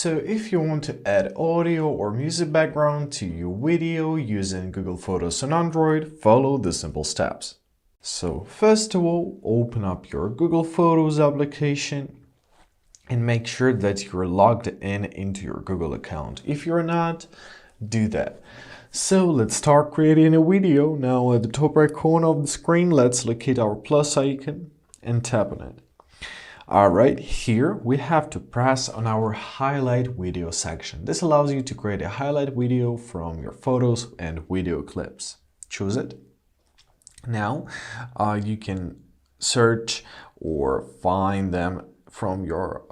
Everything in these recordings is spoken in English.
So if you want to add audio or music background to your video using Google Photos on Android, follow the simple steps. So first of all, open up your Google Photos application and make sure that you're logged in into your Google account. If you're not, do that. So let's start creating a video. Now at the top right corner of the screen, let's locate our plus icon and tap on it. Alright, here we have to press on our highlight video section. This allows you to create a highlight video from your photos and video clips. Choose it. Now you can search or find them from your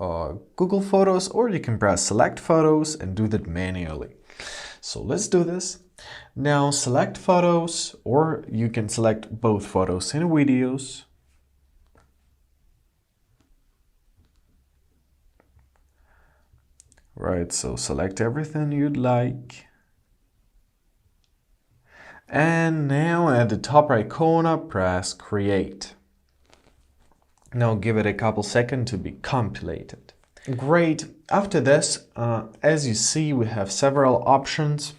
Google Photos, or you can press select photos and do that manually. So let's do this. Now select photos, or you can select both photos and videos. Right, so select everything you'd like. And now at the top right corner, press create. Now give it a couple seconds to be compiled. Great. After this, as you see, we have several options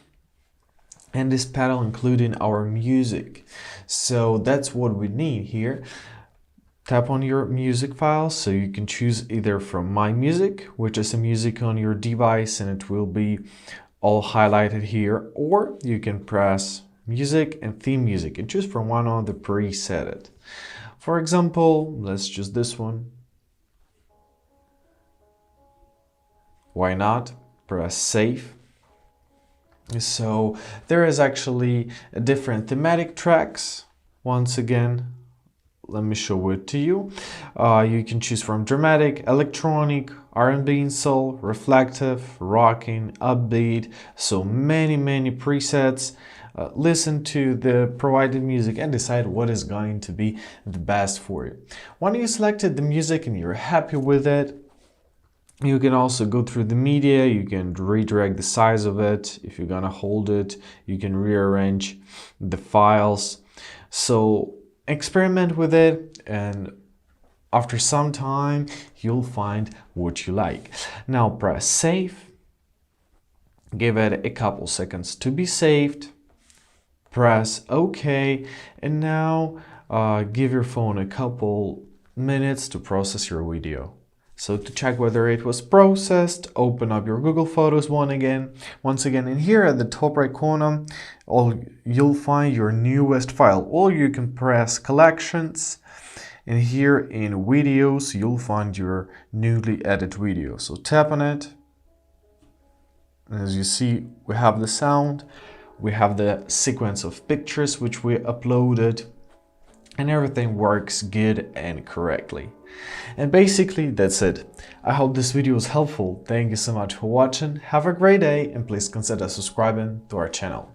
in this panel, including our music. So that's what we need here. Tap on your music file, so you can choose either from My Music, which is a music on your device, and it will be all highlighted here, or you can press Music and Theme Music and choose from one of the preset. For example, let's choose this one. Why not? Press Save. So there is actually different thematic tracks. Once again, let me show it to you. You can choose from dramatic, electronic, R&B and soul, reflective, rocking, upbeat. So many presets. Listen to the provided music and decide what is going to be the best for you. When you selected the music and you're happy with it, you can also go through the media. You can redirect the size of it. If you're gonna hold it, you can rearrange the files. So experiment with it, and after some time you'll find what you like. Now press save. Give it a couple seconds to be saved. Press OK, and now give your phone a couple minutes to process your video. So to check whether it was processed, open up your Google Photos once again, and here at the top right corner, you'll find your newest file. Or you can press collections, and here in videos, you'll find your newly edited video. So tap on it. As you see, we have the sound, we have the sequence of pictures which we uploaded, and everything works good and correctly. And basically that's it. I hope this video was helpful. Thank you so much for watching. Have a great day, and please consider subscribing to our channel.